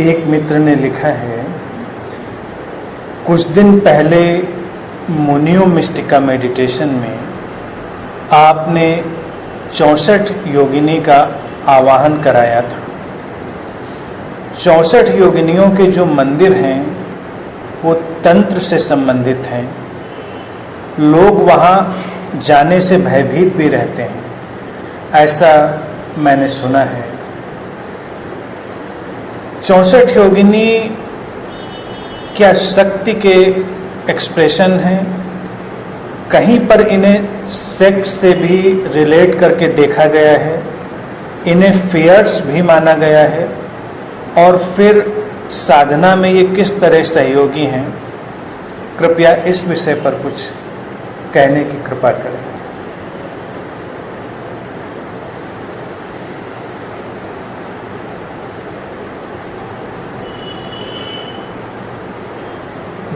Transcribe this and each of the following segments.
एक मित्र ने लिखा है, कुछ दिन पहले मुनियो मिस्टिका मेडिटेशन में आपने 64 योगिनी का आवाहन कराया था। 64 योगिनियों के जो मंदिर हैं वो तंत्र से संबंधित हैं। लोग वहाँ जाने से भयभीत भी रहते हैं, ऐसा मैंने सुना है। 64 योगिनी क्या शक्ति के एक्सप्रेशन हैं? कहीं पर इन्हें सेक्स से भी रिलेट करके देखा गया है, इन्हें फियर्स भी माना गया है, और फिर साधना में ये किस तरह सहयोगी हैं? कृपया इस विषय पर कुछ कहने की कृपा करें।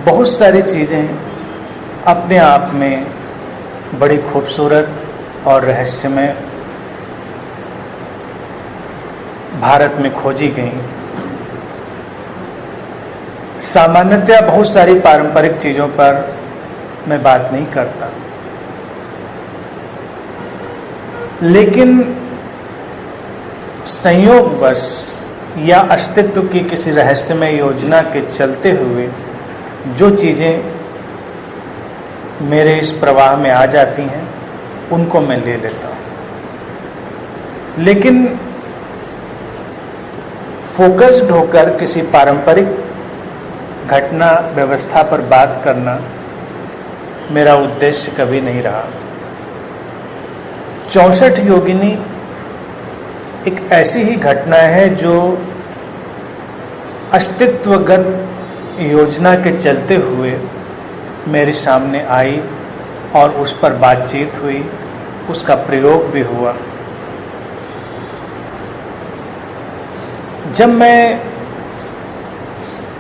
बहुत सारी चीज़ें अपने आप में बड़ी खूबसूरत और रहस्यमय भारत में खोजी गई। सामान्यतया बहुत सारी पारंपरिक चीज़ों पर मैं बात नहीं करता, लेकिन संयोगवश या अस्तित्व की किसी रहस्यमय योजना के चलते हुए जो चीज़ें मेरे इस प्रवाह में आ जाती हैं उनको मैं ले लेता हूँ। लेकिन फोकस्ड होकर किसी पारंपरिक घटना व्यवस्था पर बात करना मेरा उद्देश्य कभी नहीं रहा। 64 योगिनी एक ऐसी ही घटना है जो अस्तित्वगत योजना के चलते हुए मेरे सामने आई और उस पर बातचीत हुई, उसका प्रयोग भी हुआ। जब मैं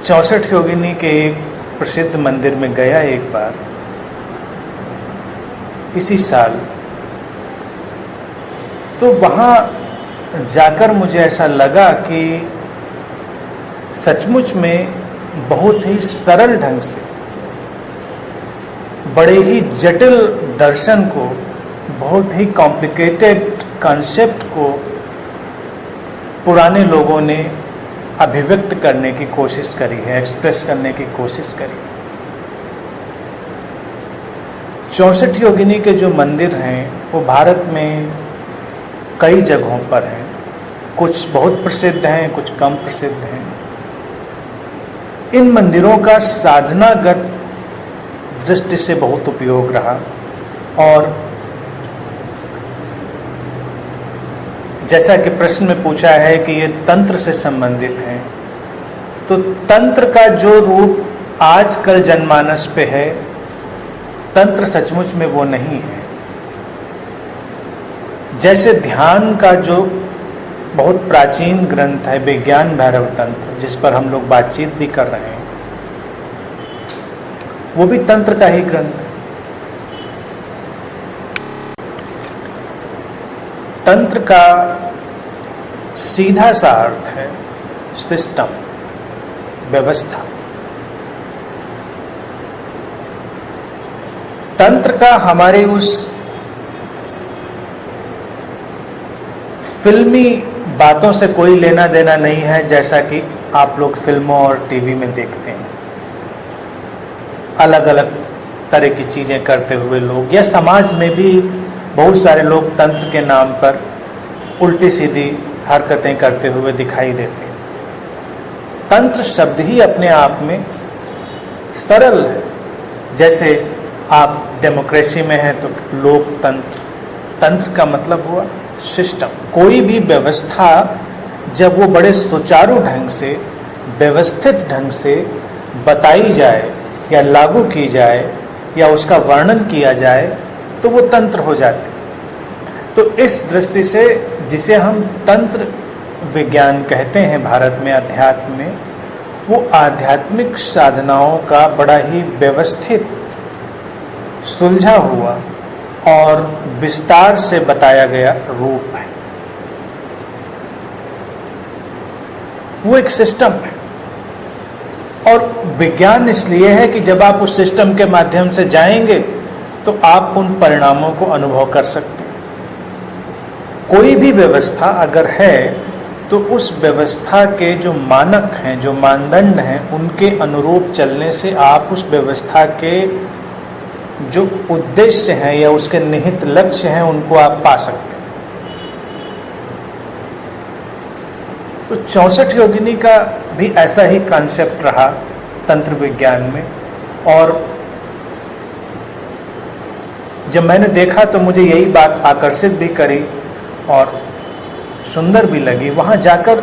64 योगिनी के एक प्रसिद्ध मंदिर में गया एक बार इसी साल, तो वहाँ जाकर मुझे ऐसा लगा कि सचमुच में बहुत ही सरल ढंग से बड़े ही जटिल दर्शन को, बहुत ही कॉम्प्लिकेटेड कॉन्सेप्ट को पुराने लोगों ने अभिव्यक्त करने की कोशिश करी है, एक्सप्रेस करने की कोशिश करी। 64 योगिनी के जो मंदिर हैं वो भारत में कई जगहों पर हैं। कुछ बहुत प्रसिद्ध हैं, कुछ कम प्रसिद्ध हैं। इन मंदिरों का साधनागत दृष्टि से बहुत उपयोग रहा, और जैसा कि प्रश्न में पूछा है कि ये तंत्र से संबंधित हैं, तो तंत्र का जो रूप आजकल जनमानस पे है, तंत्र सचमुच में वो नहीं है। जैसे ध्यान का जो बहुत प्राचीन ग्रंथ है विज्ञान भैरव तंत्र, जिस पर हम लोग बातचीत भी कर रहे हैं, वो भी तंत्र का ही ग्रंथ। तंत्र का सीधा सा अर्थ है सिस्टम, व्यवस्था। तंत्र का हमारे उस फिल्मी बातों से कोई लेना देना नहीं है, जैसा कि आप लोग फिल्मों और टीवी में देखते हैं। अलग अलग तरह की चीज़ें करते हुए लोग, या समाज में भी बहुत सारे लोग तंत्र के नाम पर उल्टी सीधी हरकतें करते हुए दिखाई देते हैं। तंत्र शब्द ही अपने आप में सरल है। जैसे आप डेमोक्रेसी में हैं तो लोकतंत्र, तंत्र का मतलब हुआ सिस्टम। कोई भी व्यवस्था जब वो बड़े सुचारू ढंग से, व्यवस्थित ढंग से बताई जाए या लागू की जाए या उसका वर्णन किया जाए तो वो तंत्र हो जाती। तो इस दृष्टि से जिसे हम तंत्र विज्ञान कहते हैं भारत में, अध्यात्म में, वो आध्यात्मिक साधनाओं का बड़ा ही व्यवस्थित, सुलझा हुआ और विस्तार से बताया गया रूप है। वो एक सिस्टम है। और विज्ञान इसलिए है कि जब आप उस सिस्टम के माध्यम से जाएंगे तो आप उन परिणामों को अनुभव कर सकते हैं। कोई भी व्यवस्था अगर है तो उस व्यवस्था के जो मानक हैं, जो मानदंड हैं, उनके अनुरूप चलने से आप उस व्यवस्था के जो उद्देश्य हैं या उसके निहित लक्ष्य हैं उनको आप पा सकते हैं। तो 64 योगिनी का भी ऐसा ही कॉन्सेप्ट रहा तंत्र विज्ञान में। और जब मैंने देखा तो मुझे यही बात आकर्षित भी करी और सुंदर भी लगी। वहाँ जाकर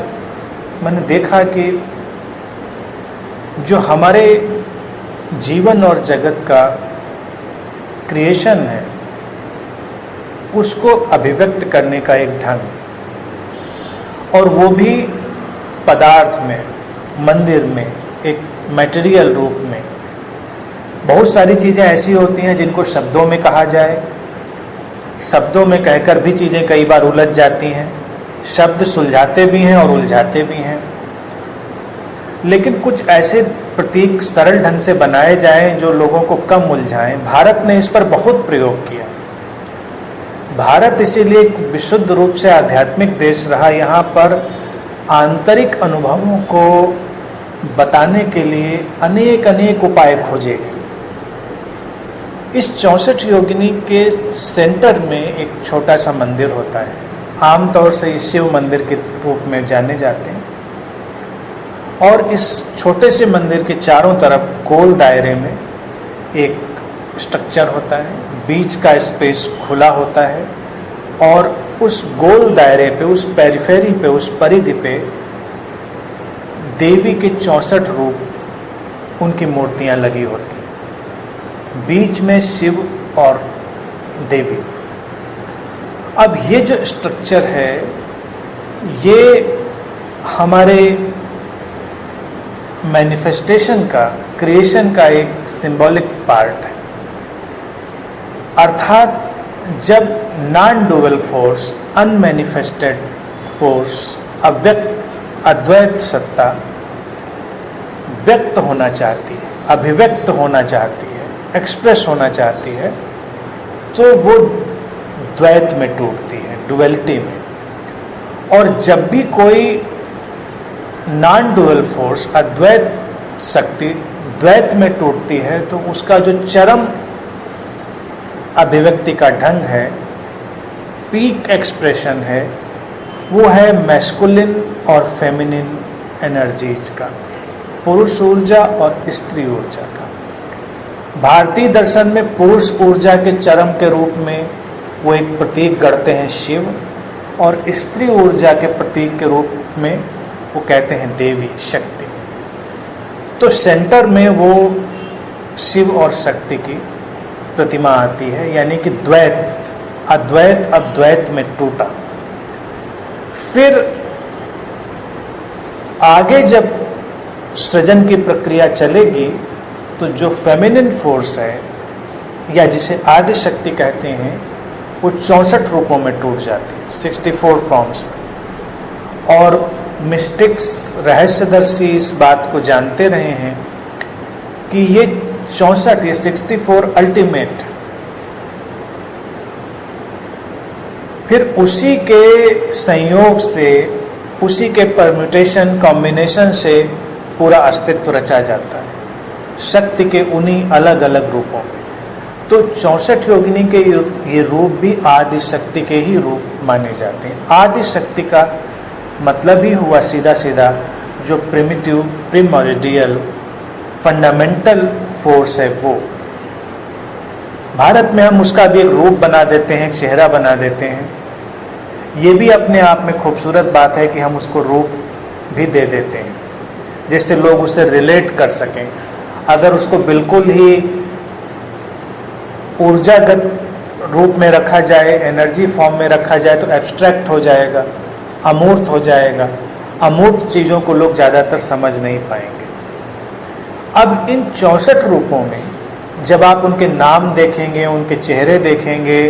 मैंने देखा कि जो हमारे जीवन और जगत का क्रिएशन है उसको अभिव्यक्त करने का एक ढंग, और वो भी पदार्थ में, मंदिर में, एक मटेरियल रूप में। बहुत सारी चीज़ें ऐसी होती हैं जिनको शब्दों में कहा जाए, शब्दों में कहकर भी चीज़ें कई बार उलझ जाती हैं। शब्द सुलझाते भी हैं और उलझाते भी हैं। लेकिन कुछ ऐसे प्रतीक सरल ढंग से बनाए जाएं जो लोगों को कम उलझाएं। भारत ने इस पर बहुत प्रयोग किया। भारत इसीलिए एक विशुद्ध रूप से आध्यात्मिक देश रहा। यहाँ पर आंतरिक अनुभवों को बताने के लिए अनेक अनेक उपाय खोजे गए। इस 64 योगिनी के सेंटर में एक छोटा सा मंदिर होता है। आमतौर से इस शिव मंदिर के रूप में जाने जाते हैं। और इस छोटे से मंदिर के चारों तरफ गोल दायरे में एक स्ट्रक्चर होता है, बीच का स्पेस खुला होता है, और उस गोल दायरे पे, उस पेरिफेरी पे, उस परिधि पे देवी के 64 रूप, उनकी मूर्तियां लगी होती हैं। बीच में शिव और देवी। अब ये जो स्ट्रक्चर है ये हमारे मैनिफेस्टेशन का, क्रिएशन का एक सिंबॉलिक पार्ट है। अर्थात जब non dual force, unmanifested force, अव्यक्त अद्वैत सत्ता व्यक्त होना चाहती है, अभिव्यक्त होना चाहती है, एक्सप्रेस होना चाहती है, तो वो द्वैत में टूटती है, डुअलिटी में। और जब भी कोई नॉन डुअल फोर्स, अद्वैत शक्ति द्वैत में टूटती है तो उसका जो चरम अभिव्यक्ति का ढंग है, पीक एक्सप्रेशन है, वो है मैस्कुलिन और फेमिनिन एनर्जीज का, पुरुष ऊर्जा और स्त्री ऊर्जा का। भारतीय दर्शन में पुरुष ऊर्जा के चरम के रूप में वो एक प्रतीक गढ़ते हैं शिव, और स्त्री ऊर्जा के प्रतीक के रूप में वो कहते हैं देवी, शक्ति। तो सेंटर में वो शिव और शक्ति की प्रतिमा आती है, यानी कि द्वैत, अद्वैत अद्वैत में टूटा। फिर आगे जब सृजन की प्रक्रिया चलेगी तो जो फेमिनिन फोर्स है, या जिसे आदि शक्ति कहते हैं, वो 64 रूपों में टूट जाती है, 64 फॉर्म्स में। और मिस्टिक्स, रहस्यदर्शी इस बात को जानते रहे हैं कि ये 64, ये 64 अल्टीमेट। फिर उसी के संयोग से, उसी के परम्यूटेशन, कॉम्बिनेशन से पूरा अस्तित्व रचा जाता है, शक्ति के उन्हीं अलग अलग रूपों में। तो 64 योगिनी के ये रूप भी आदि शक्ति के ही रूप माने जाते हैं। आदि शक्ति का मतलब ही हुआ सीधा सीधा जो प्रिमिटिव, प्रिमोर्डियल, फंडामेंटल फोर्स है वो। भारत में हम उसका भी एक रूप बना देते हैं, एक चेहरा बना देते हैं। ये भी अपने आप में खूबसूरत बात है कि हम उसको रूप भी दे देते हैं जिससे लोग उसे रिलेट कर सकें। अगर उसको बिल्कुल ही ऊर्जागत रूप में रखा जाए, एनर्जी फॉर्म में रखा जाए तो एब्स्ट्रैक्ट हो जाएगा, अमूर्त हो जाएगा। अमूर्त चीज़ों को लोग ज़्यादातर समझ नहीं पाएंगे। अब इन 64 रूपों में जब आप उनके नाम देखेंगे, उनके चेहरे देखेंगे,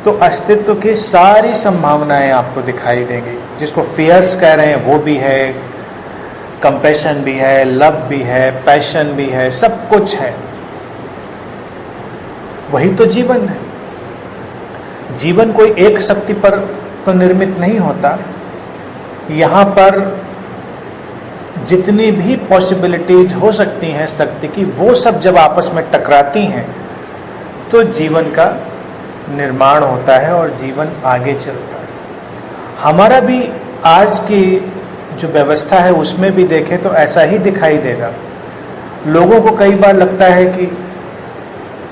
तो अस्तित्व की सारी संभावनाएं आपको दिखाई देंगी। जिसको फियर्स कह रहे हैं वो भी है, कंपैशन भी है, लव भी है, पैशन भी है, सब कुछ है। वही तो जीवन है। जीवन कोई एक शक्ति पर तो निर्मित नहीं होता। यहाँ पर जितनी भी पॉसिबिलिटीज हो सकती हैं शक्ति की, वो सब जब आपस में टकराती हैं तो जीवन का निर्माण होता है और जीवन आगे चलता है। हमारा भी आज की जो व्यवस्था है उसमें भी देखें तो ऐसा ही दिखाई देगा। लोगों को कई बार लगता है कि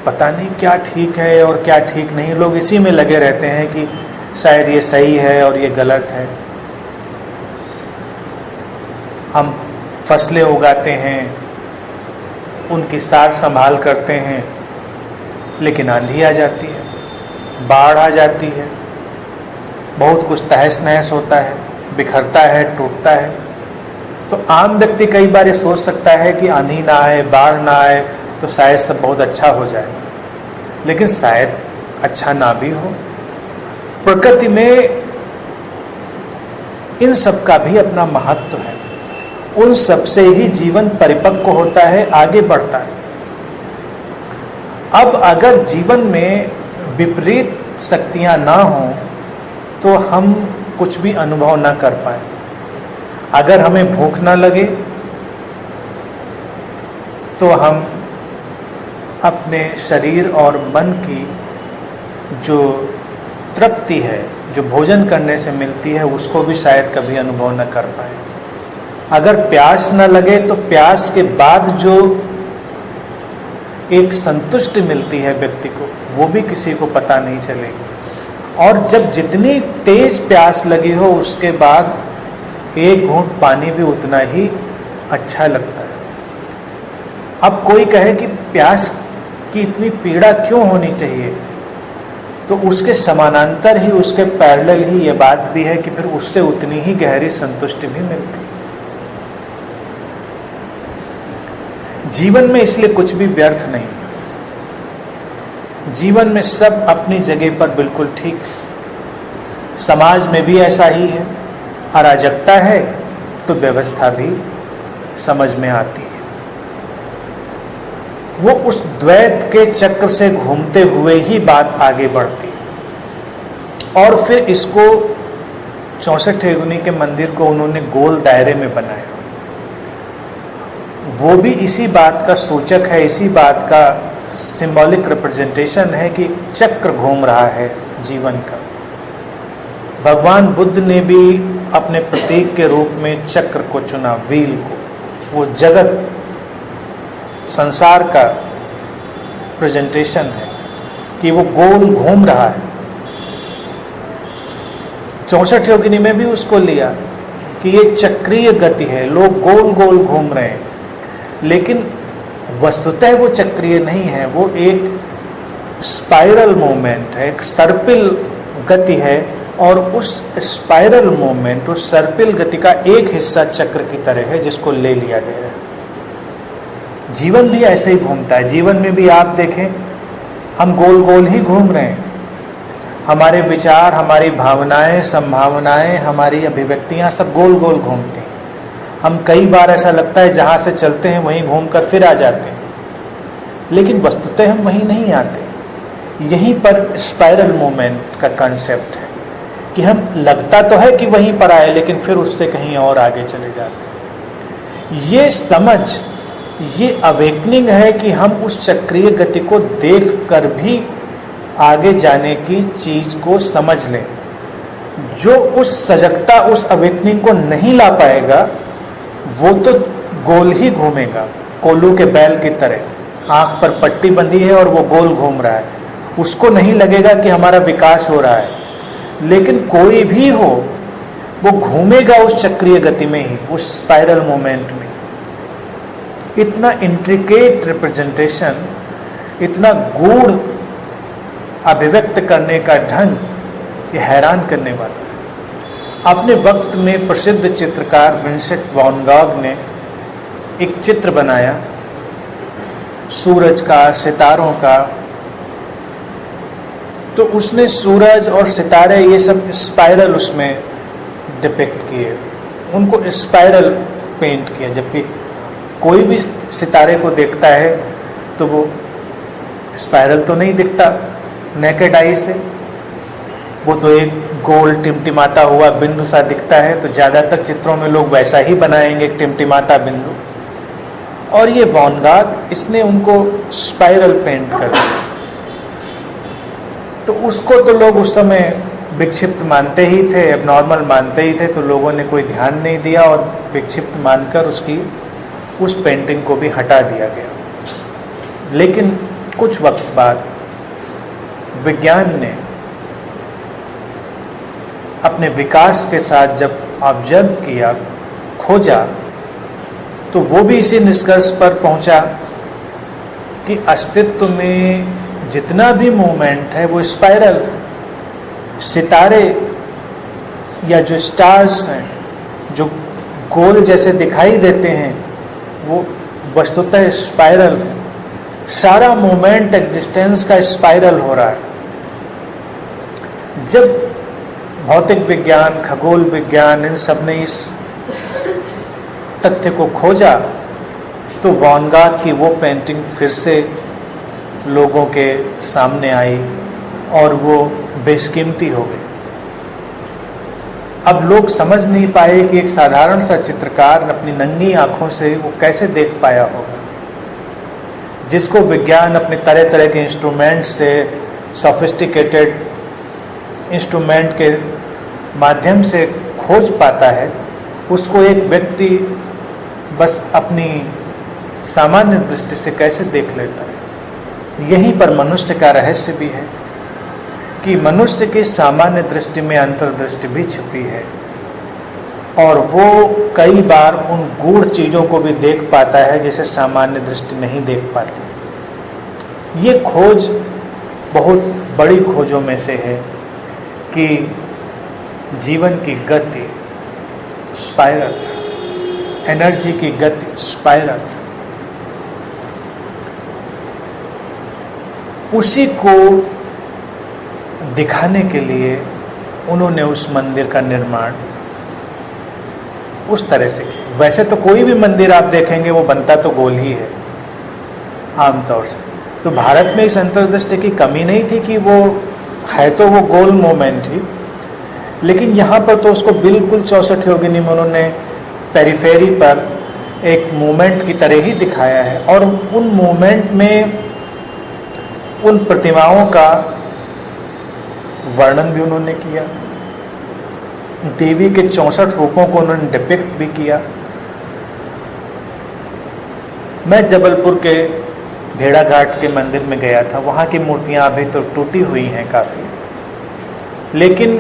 पता नहीं क्या ठीक है और क्या ठीक नहीं, लोग इसी में लगे रहते हैं कि शायद ये सही है और ये गलत है। हम फसलें उगाते हैं, उनकी सार संभाल करते हैं, लेकिन आंधी आ जाती है, बाढ़ आ जाती है, बहुत कुछ तहस नहस होता है, बिखरता है, टूटता है। तो आम व्यक्ति कई बार ये सोच सकता है कि आंधी ना आए, बाढ़ ना आए तो शायद सब बहुत अच्छा हो जाए, लेकिन शायद अच्छा ना भी हो। प्रकृति में इन सब का भी अपना महत्व है। उन सब से ही जीवन परिपक्व होता है, आगे बढ़ता है। अब अगर जीवन में विपरीत शक्तियां ना हों तो हम कुछ भी अनुभव ना कर पाए। अगर हमें भूख ना लगे तो हम अपने शरीर और मन की जो तृप्ति है, जो भोजन करने से मिलती है, उसको भी शायद कभी अनुभव न कर पाए। अगर प्यास न लगे तो प्यास के बाद जो एक संतुष्टि मिलती है व्यक्ति को, वो भी किसी को पता नहीं चलेगी। और जब जितनी तेज प्यास लगी हो उसके बाद एक घूंट पानी भी उतना ही अच्छा लगता है। अब कोई कहे कि प्यास की इतनी पीड़ा क्यों होनी चाहिए, तो उसके समानांतर ही, उसके पैरेलल ही ये बात भी है कि फिर उससे उतनी ही गहरी संतुष्टि भी मिलती है। जीवन में इसलिए कुछ भी व्यर्थ नहीं। जीवन में सब अपनी जगह पर बिल्कुल ठीक। समाज में भी ऐसा ही है। अराजकता है तो व्यवस्था भी समझ में आती है। वो उस द्वैत के चक्र से घूमते हुए ही बात आगे बढ़ती है। और फिर इसको 64 योगिनी के मंदिर को उन्होंने गोल दायरे में बनाया। वो भी इसी बात का सूचक है, इसी बात का सिंबॉलिक रिप्रेजेंटेशन है कि चक्र घूम रहा है जीवन का। भगवान बुद्ध ने भी अपने प्रतीक के रूप में चक्र को चुना, व्हील को। वो जगत संसार का प्रेजेंटेशन है कि वो गोल घूम रहा है। 64 योगिनी में भी उसको लिया कि ये चक्रीय गति है, लोग गोल गोल घूम रहे हैं, लेकिन वस्तुतः वो चक्रीय नहीं है, वो एक स्पाइरल मूवमेंट है, एक सर्पिल गति है। और उस स्पाइरल मूवमेंट, उस सर्पिल गति का एक हिस्सा चक्र की तरह है जिसको ले लिया गया है। जीवन भी ऐसे ही घूमता है। जीवन में भी आप देखें, हम गोल गोल ही घूम रहे हैं। हमारे विचार, हमारी भावनाएं, संभावनाएं, हमारी अभिव्यक्तियां सब गोल गोल घूमती हैं। हम कई बार ऐसा लगता है जहां से चलते हैं वहीं घूमकर फिर आ जाते हैं, लेकिन वस्तुतः हम वहीं नहीं आते। यहीं पर स्पाइरल मूवमेंट का कंसेप्ट है कि हम लगता तो है कि वहीं पर आए, लेकिन फिर उससे कहीं और आगे चले जाते हैं। ये समझ, ये अवेकनिंग है कि हम उस चक्रीय गति को देख कर भी आगे जाने की चीज को समझ लें। जो उस सजगता, उस अवेकनिंग को नहीं ला पाएगा वो तो गोल ही घूमेगा, कोल्हू के बैल की तरह। आंख पर पट्टी बंधी है और वो गोल घूम रहा है, उसको नहीं लगेगा कि हमारा विकास हो रहा है। लेकिन कोई भी हो, वो घूमेगा उस चक्रीय गति में ही, उस स्पाइरल मोमेंट में। इतना इंट्रिकेट रिप्रेजेंटेशन, इतना गूढ़ अभिव्यक्त करने का ढंग, ये हैरान करने वाला है। अपने वक्त में प्रसिद्ध चित्रकार विंसेंट वैन गॉग ने एक चित्र बनाया सूरज का, सितारों का। तो उसने सूरज और सितारे ये सब स्पाइरल उसमें डिपिक्ट किए, उनको स्पाइरल पेंट किया, जबकि कोई भी सितारे को देखता है तो वो स्पाइरल तो नहीं दिखता नेकेड आई से, वो तो एक गोल टिमटिमाता हुआ बिंदु सा दिखता है। तो ज़्यादातर चित्रों में लोग वैसा ही बनाएंगे, एक टिमटिमाता बिंदु। और ये वॉन गॉग इसने उनको स्पाइरल पेंट कर दिया। तो उसको तो लोग उस समय विक्षिप्त मानते ही थे, एबनॉर्मल मानते ही थे, तो लोगों ने कोई ध्यान नहीं दिया और विक्षिप्त मानकर उस पेंटिंग को भी हटा दिया गया। लेकिन कुछ वक्त बाद विज्ञान ने अपने विकास के साथ जब ऑब्जर्व किया, खोजा, तो वो भी इसी निष्कर्ष पर पहुंचा कि अस्तित्व में जितना भी मूवमेंट है वो स्पाइरल, सितारे या जो स्टार्स हैं जो गोल जैसे दिखाई देते हैं वो वस्तुतः स्पाइरल, सारा मूवमेंट एग्जिस्टेंस का स्पाइरल हो रहा है। जब भौतिक विज्ञान, खगोल विज्ञान, इन सब ने इस तथ्य को खोजा तो वॉन गॉग की वो पेंटिंग फिर से लोगों के सामने आई और वो बेशकीमती हो गई। अब लोग समझ नहीं पाए कि एक साधारण सा चित्रकार अपनी नंगी आंखों से वो कैसे देख पाया होगा, जिसको विज्ञान अपने तरह तरह के इंस्ट्रूमेंट से, सोफिस्टिकेटेड इंस्ट्रूमेंट के माध्यम से खोज पाता है, उसको एक व्यक्ति बस अपनी सामान्य दृष्टि से कैसे देख लेता है। यहीं पर मनुष्य का रहस्य भी है कि मनुष्य की सामान्य दृष्टि में अंतर्दृष्टि भी छिपी है और वो कई बार उन गूढ़ चीज़ों को भी देख पाता है जिसे सामान्य दृष्टि नहीं देख पाती। ये खोज बहुत बड़ी खोजों में से है कि जीवन की गति स्पाइरल, एनर्जी की गति स्पाइरल, उसी को दिखाने के लिए उन्होंने उस मंदिर का निर्माण उस तरह से किया। वैसे तो कोई भी मंदिर आप देखेंगे वो बनता तो गोल ही है आमतौर से। तो भारत में इस अंतर्दृष्टि की कमी नहीं थी कि वो है तो वो गोल मोमेंट ही, लेकिन यहाँ पर तो उसको बिल्कुल 64 योगिनी में उन्होंने पेरिफेरी पर एक मूवमेंट की तरह ही दिखाया है। और उन मूवमेंट में उन प्रतिमाओं का वर्णन भी उन्होंने किया, देवी के 64 रूपों को उन्होंने डिपिक्ट भी किया। मैं जबलपुर के भेड़ाघाट के मंदिर में गया था, वहाँ की मूर्तियाँ अभी तो टूटी हुई हैं काफ़ी, लेकिन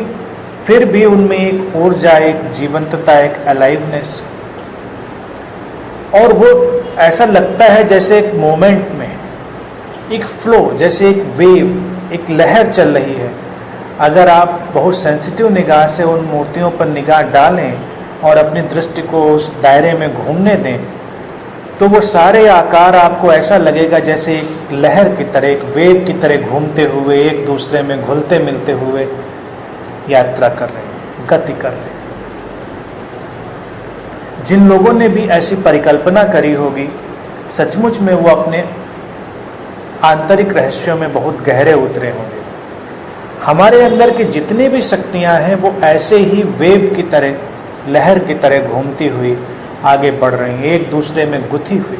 फिर भी उनमें एक ऊर्जा, एक जीवंतता, एक अलाइवनेस, और वो ऐसा लगता है जैसे एक मोमेंट में एक फ्लो, जैसे एक वेव, एक लहर चल रही है। अगर आप बहुत सेंसिटिव निगाह से उन मूर्तियों पर निगाह डालें और अपनी दृष्टि को उस दायरे में घूमने दें तो वो सारे आकार आपको ऐसा लगेगा जैसे एक लहर की तरह, एक वेव की तरह घूमते हुए, एक दूसरे में घुलते मिलते हुए यात्रा कर रहे हैं, गति कर रहे हैं। जिन लोगों ने भी ऐसी परिकल्पना करी होगी, सचमुच में वो अपने आंतरिक रहस्यों में बहुत गहरे उतरे होंगे। हमारे अंदर की जितनी भी शक्तियां हैं वो ऐसे ही वेव की तरह, लहर की तरह घूमती हुई आगे बढ़ रही हैं, एक दूसरे में गुथी हुई।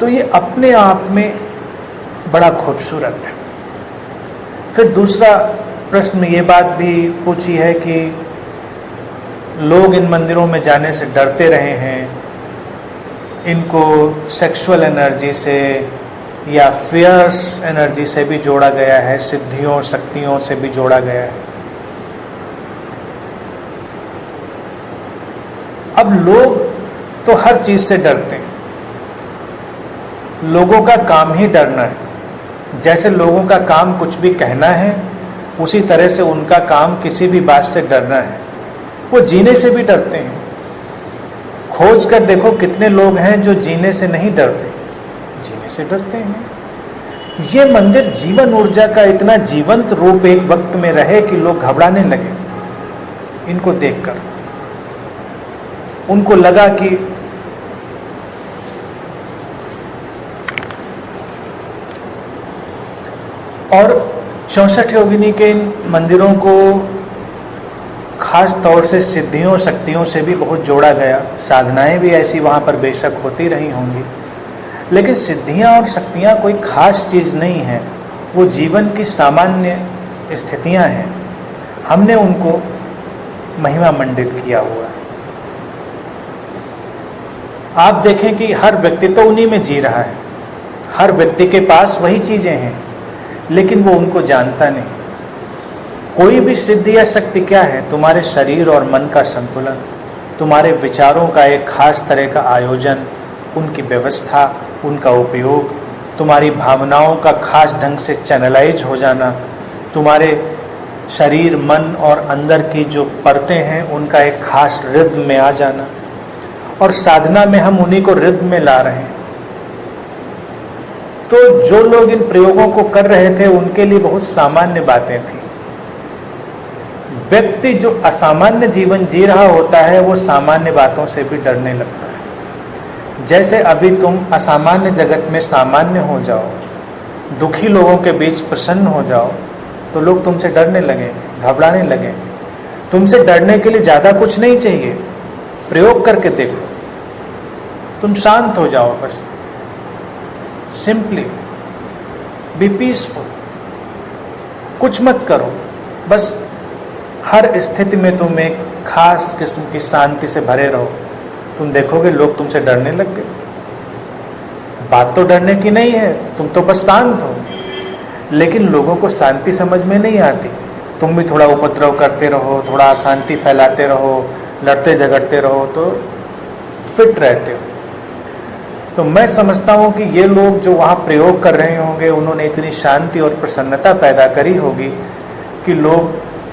तो ये अपने आप में बड़ा खूबसूरत है। फिर दूसरा प्रश्न में ये बात भी पूछी है कि लोग इन मंदिरों में जाने से डरते रहे हैं, इनको सेक्सुअल एनर्जी से या फियर्स एनर्जी से भी जोड़ा गया है, सिद्धियों शक्तियों से भी जोड़ा गया है। अब लोग तो हर चीज से डरते हैं, लोगों का काम ही डरना है। जैसे लोगों का काम कुछ भी कहना है, उसी तरह से उनका काम किसी भी बात से डरना है। वो जीने से भी डरते हैं। खोज कर देखो कितने लोग हैं जो जीने से नहीं डरते, जीने से डरते हैं। ये मंदिर जीवन ऊर्जा का इतना जीवंत रूप एक वक्त में रहे कि लोग घबराने लगे इनको देखकर। उनको लगा कि और 64 योगिनी के इन मंदिरों को खास तौर से सिद्धियों शक्तियों से भी बहुत जोड़ा गया। साधनाएं भी ऐसी वहाँ पर बेशक होती रही होंगी, लेकिन सिद्धियां और शक्तियां कोई खास चीज़ नहीं है, वो जीवन की सामान्य स्थितियां हैं। हमने उनको महिमा मंडित किया हुआ है। आप देखें कि हर व्यक्ति तो उन्हीं में जी रहा है, हर व्यक्ति के पास वही चीज़ें हैं, लेकिन वो उनको जानता नहीं। कोई भी सिद्धि या शक्ति क्या है? तुम्हारे शरीर और मन का संतुलन, तुम्हारे विचारों का एक खास तरह का आयोजन, उनकी व्यवस्था, उनका उपयोग, तुम्हारी भावनाओं का खास ढंग से चैनलाइज हो जाना, तुम्हारे शरीर मन और अंदर की जो परतें हैं उनका एक खास रिद्म में आ जाना। और साधना में हम उन्हीं को रिद्म में ला रहे हैं। तो जो लोग इन प्रयोगों को कर रहे थे उनके लिए बहुत सामान्य बातें थी। व्यक्ति जो असामान्य जीवन जी रहा होता है वो सामान्य बातों से भी डरने लगता है। जैसे अभी तुम असामान्य जगत में सामान्य हो जाओ, दुखी लोगों के बीच प्रसन्न हो जाओ, तो लोग तुमसे डरने लगे, घबराने लगे। तुमसे डरने के लिए ज़्यादा कुछ नहीं चाहिए, प्रयोग करके देखो। तुम शांत हो जाओ, बस सिंपली बी पीसफुल, कुछ मत करो, बस हर स्थिति में तुम एक खास किस्म की शांति से भरे रहो। तुम देखोगे लोग तुमसे डरने लग गए। बात तो डरने की नहीं है, तुम तो बस शांत हो। लेकिन लोगों को शांति समझ में नहीं आती। तुम भी थोड़ा उपद्रव करते रहो, थोड़ा अशांति फैलाते रहो, लड़ते झगड़ते रहो, तो फिट रहते हो। तो मैं समझता हूँ कि ये लोग जो वहाँ प्रयोग कर रहे होंगे, उन्होंने इतनी शांति और प्रसन्नता पैदा करी होगी कि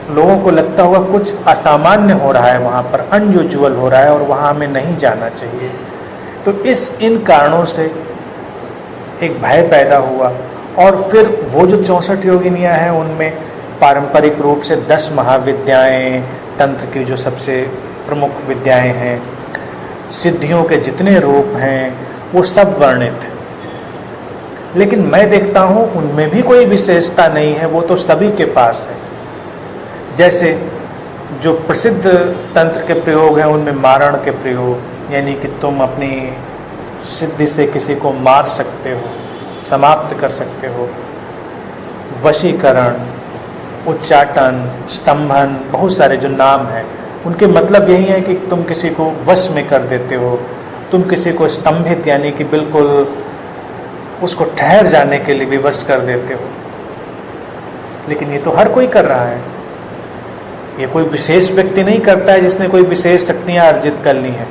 लोगों को लगता होगा कुछ असामान्य हो रहा है, वहाँ पर अनयूजुअल हो रहा है और वहाँ हमें नहीं जाना चाहिए। तो इन कारणों से एक भय पैदा हुआ। और फिर वो जो 64 योगिनियाँ हैं उनमें पारंपरिक रूप से 10 महाविद्याएं, तंत्र की जो सबसे प्रमुख विद्याएं हैं, सिद्धियों के जितने रूप हैं, वो सब वर्णित हैं। लेकिन मैं देखता हूँ उनमें भी कोई विशेषता नहीं है, वो तो सभी के पास है। जैसे जो प्रसिद्ध तंत्र के प्रयोग हैं उनमें मारण के प्रयोग, यानी कि तुम अपनी सिद्धि से किसी को मार सकते हो, समाप्त कर सकते हो। वशीकरण, उच्चाटन, स्तंभन, बहुत सारे जो नाम हैं उनके मतलब यही है कि तुम किसी को वश में कर देते हो, तुम किसी को स्तंभित यानी कि बिल्कुल उसको ठहर जाने के लिए भी वश कर देते हो। लेकिन ये तो हर कोई कर रहा है, ये कोई विशेष व्यक्ति नहीं करता है जिसने कोई विशेष शक्तियां अर्जित कर ली हैं।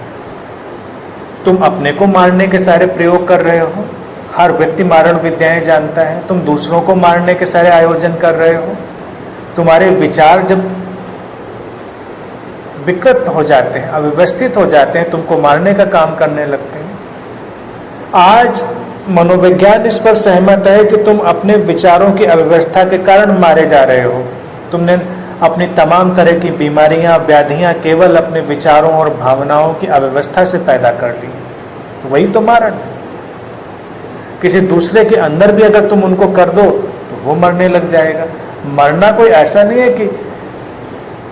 तुम अपने को मारने के सारे प्रयोग कर रहे हो, हर व्यक्ति मारण विद्याएं जानता है। तुम दूसरों को मारने के सारे आयोजन कर रहे हो। तुम्हारे विचार जब विकृत हो जाते हैं, अव्यवस्थित हो जाते हैं, तुमको मारने का काम करने लगते हैं। आज मनोविज्ञान इस पर सहमत है कि तुम अपने विचारों की अव्यवस्था के कारण मारे जा रहे हो। तुमने अपनी तमाम तरह की बीमारियां, व्याधियां केवल अपने विचारों और भावनाओं की अव्यवस्था से पैदा कर ली। तो वही तो मारण है। किसी दूसरे के अंदर भी अगर तुम उनको कर दो तो वो मरने लग जाएगा। मरना कोई ऐसा नहीं है कि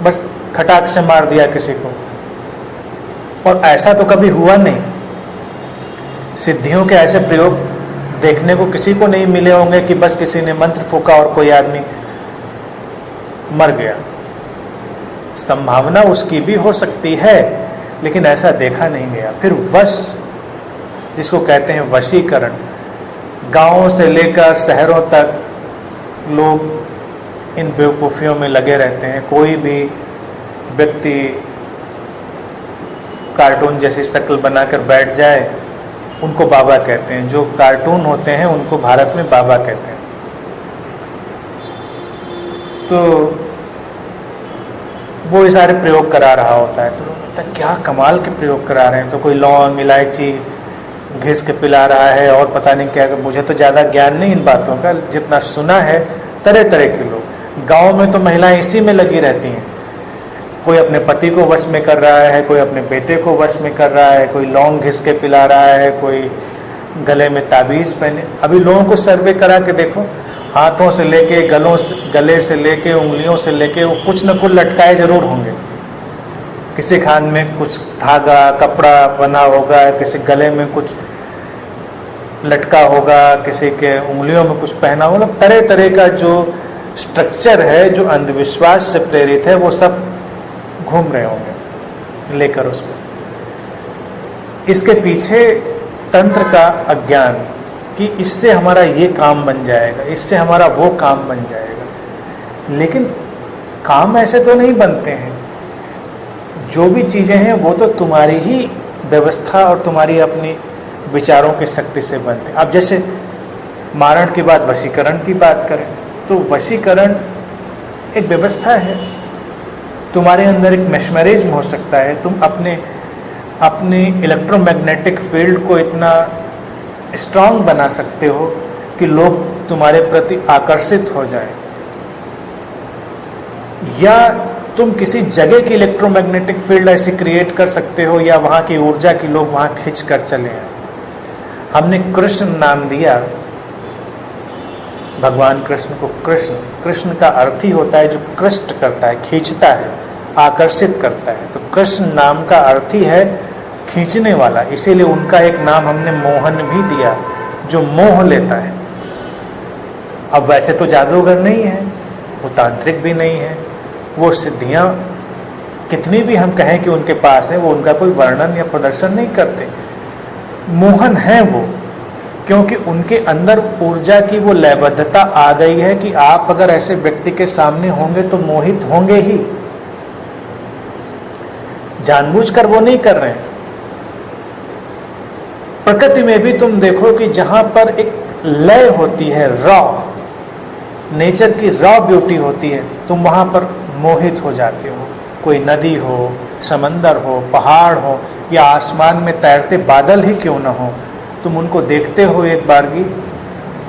बस खटाक से मार दिया किसी को, और ऐसा तो कभी हुआ नहीं। सिद्धियों के ऐसे प्रयोग देखने को किसी को नहीं मिले होंगे कि बस किसी ने मंत्र फूका और कोई आदमी मर गया। संभावना उसकी भी हो सकती है, लेकिन ऐसा देखा नहीं गया। फिर वश, जिसको कहते हैं वशीकरण, गांवों से लेकर शहरों तक लोग इन बेवकूफ़ियों में लगे रहते हैं। कोई भी व्यक्ति कार्टून जैसी शक्ल बनाकर बैठ जाए, उनको बाबा कहते हैं। जो कार्टून होते हैं उनको भारत में बाबा कहते हैं। तो वो ये सारे प्रयोग करा रहा होता है, तो लगता है क्या कमाल के प्रयोग करा रहे हैं। तो कोई लौंग, इलायची घिस के पिला रहा है और पता नहीं क्या। मुझे तो ज़्यादा ज्ञान नहीं इन बातों का, जितना सुना है तरह तरह के लोग। गांव में तो महिलाएं इसी में लगी रहती हैं, कोई अपने पति को वश में कर रहा है, कोई अपने बेटे को वश में कर रहा है, कोई लौंग घिस के पिला रहा है, कोई गले में ताबीज़ पहने। अभी लोगों को सर्वे करा के देखो, हाथों से लेके गले से लेके उंगलियों से लेके वो कुछ न कुछ लटकाए जरूर होंगे। किसी खान में कुछ धागा कपड़ा बना होगा, किसी गले में कुछ लटका होगा, किसी के उंगलियों में कुछ पहना होगा। तरह तरह का जो स्ट्रक्चर है, जो अंधविश्वास से प्रेरित है, वो सब घूम रहे होंगे लेकर उसको। इसके पीछे तंत्र का अज्ञान कि इससे हमारा ये काम बन जाएगा, इससे हमारा वो काम बन जाएगा। लेकिन काम ऐसे तो नहीं बनते हैं। जो भी चीज़ें हैं वो तो तुम्हारी ही व्यवस्था और तुम्हारी अपनी विचारों की शक्ति से बनते हैं। अब जैसे मारण के बाद वशीकरण की बात करें तो वशीकरण एक व्यवस्था है। तुम्हारे अंदर एक मैस्मरिज्म हो सकता है, तुम अपने इलेक्ट्रोमैग्नेटिक फील्ड को इतना स्ट्रांग बना सकते हो कि लोग तुम्हारे प्रति आकर्षित हो जाए, या तुम किसी जगह की इलेक्ट्रोमैग्नेटिक फील्ड ऐसी क्रिएट कर सकते हो, या वहाँ की ऊर्जा की लोग वहाँ खींच कर चले आए। हमने कृष्ण नाम दिया भगवान कृष्ण को। कृष्ण का अर्थ ही होता है जो कृष्ट करता है, खींचता है, आकर्षित करता है। तो कृष्ण नाम का अर्थ ही है खींचने वाला, इसीलिए उनका एक नाम हमने मोहन भी दिया, जो मोह लेता है। अब वैसे तो जादूगर नहीं है, वो तांत्रिक भी नहीं है, वो सिद्धियां कितनी भी हम कहें कि उनके पास है, वो उनका कोई वर्णन या प्रदर्शन नहीं करते। मोहन है वो, क्योंकि उनके अंदर ऊर्जा की वो लयबद्धता आ गई है कि आप अगर ऐसे व्यक्ति के सामने होंगे तो मोहित होंगे ही। जानबूझकर वो नहीं कर रहे हैं। प्रकृति में भी तुम देखो कि जहां पर एक लय होती है, रॉ नेचर की रॉ ब्यूटी होती है, तुम वहां पर मोहित हो जाते हो। कोई नदी हो, समंदर हो, पहाड़ हो, या आसमान में तैरते बादल ही क्यों न हो, तुम उनको देखते हो एक बारगी,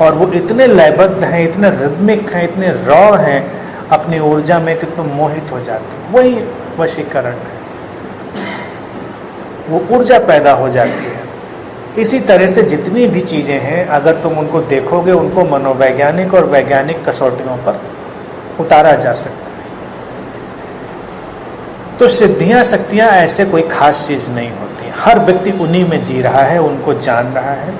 और वो इतने लयबद्ध हैं, इतने रिदमिक हैं, इतने रॉ हैं अपनी ऊर्जा में कि तुम मोहित हो जाते हो। वही वशीकरण है, वो ऊर्जा पैदा हो जाती है। इसी तरह से जितनी भी चीज़ें हैं, अगर तुम उनको देखोगे, उनको मनोवैज्ञानिक और वैज्ञानिक कसौटियों पर उतारा जा सकता है। तो सिद्धियां शक्तियां ऐसे कोई खास चीज़ नहीं होती। हर व्यक्ति उन्हीं में जी रहा है, उनको जान रहा है।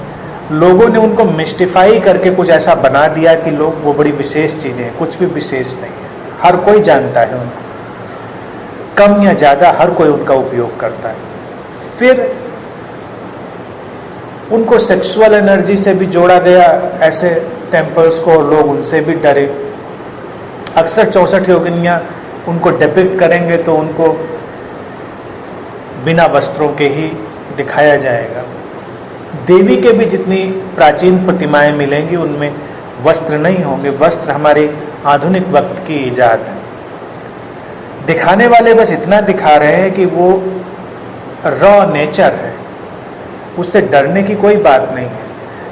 लोगों ने उनको मिस्टिफाई करके कुछ ऐसा बना दिया कि लोग वो बड़ी विशेष चीज़ें हैं। कुछ भी विशेष नहीं है, हर कोई जानता है उनको, कम या ज़्यादा हर कोई उनका उपयोग करता है। फिर उनको सेक्सुअल एनर्जी से भी जोड़ा गया, ऐसे टेम्पल्स को, लोग उनसे भी डरे। अक्सर 64 योगिनियाँ उनको डिपिक्ट करेंगे तो उनको बिना वस्त्रों के ही दिखाया जाएगा। देवी के भी जितनी प्राचीन प्रतिमाएं मिलेंगी उनमें वस्त्र नहीं होंगे। वस्त्र हमारे आधुनिक वक्त की ईजाद है। दिखाने वाले बस इतना दिखा रहे हैं कि वो रॉ नेचर है, उससे डरने की कोई बात नहीं है।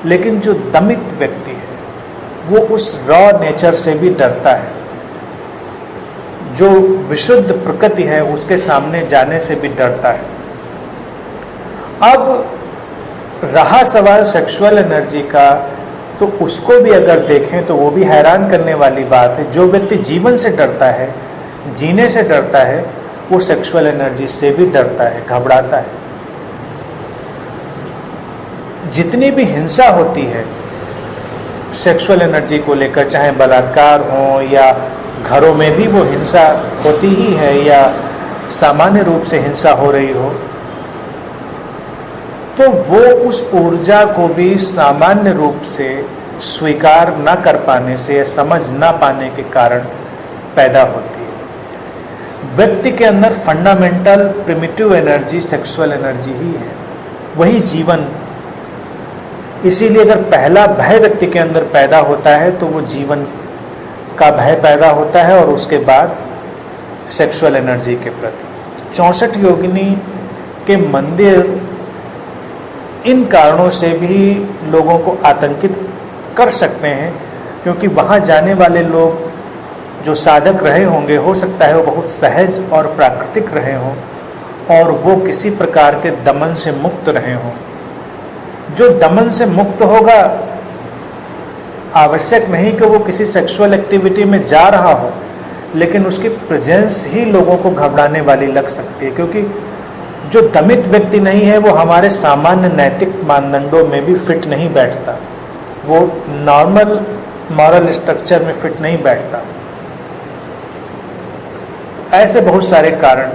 लेकिन जो दमित व्यक्ति है वो उस रॉ नेचर से भी डरता है। जो विशुद्ध प्रकृति है उसके सामने जाने से भी डरता है। अब रहा सवाल सेक्सुअल एनर्जी का, तो उसको भी अगर देखें तो वो भी हैरान करने वाली बात है। जो व्यक्ति जीवन से डरता है, जीने से डरता है, वो सेक्सुअल एनर्जी से भी डरता है, घबराता है। जितनी भी हिंसा होती है सेक्सुअल एनर्जी को लेकर, चाहे बलात्कार हो या घरों में भी वो हिंसा होती ही है, या सामान्य रूप से हिंसा हो रही हो, तो वो उस ऊर्जा को भी सामान्य रूप से स्वीकार न कर पाने से या समझ न पाने के कारण पैदा होती है। व्यक्ति के अंदर fundamental primitive energy sexual energy ही है, वही जीवन। इसीलिए अगर पहला भय व्यक्ति के अंदर पैदा होता है तो वो जीवन का भय पैदा होता है, और उसके बाद सेक्सुअल एनर्जी के प्रति। 64 योगिनी के मंदिर इन कारणों से भी लोगों को आतंकित कर सकते हैं, क्योंकि वहाँ जाने वाले लोग जो साधक रहे होंगे, हो सकता है वो बहुत सहज और प्राकृतिक रहे हों और वो किसी प्रकार के दमन से मुक्त रहे हों। जो दमन से मुक्त होगा, आवश्यक नहीं कि वो किसी सेक्सुअल एक्टिविटी में जा रहा हो, लेकिन उसकी प्रेजेंस ही लोगों को घबराने वाली लग सकती है, क्योंकि जो दमित व्यक्ति नहीं है वो हमारे सामान्य नैतिक मानदंडों में भी फिट नहीं बैठता, वो नॉर्मल मॉरल स्ट्रक्चर में फिट नहीं बैठता। ऐसे बहुत सारे कारण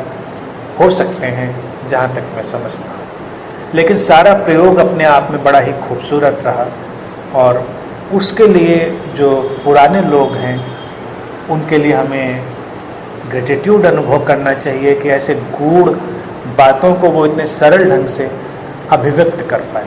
हो सकते हैं जहाँ तक मैं समझता हूँ, लेकिन सारा प्रयोग अपने आप में बड़ा ही खूबसूरत रहा और उसके लिए जो पुराने लोग हैं उनके लिए हमें ग्रेटिट्यूड अनुभव करना चाहिए कि ऐसे गूढ़ बातों को वो इतने सरल ढंग से अभिव्यक्त कर पाए।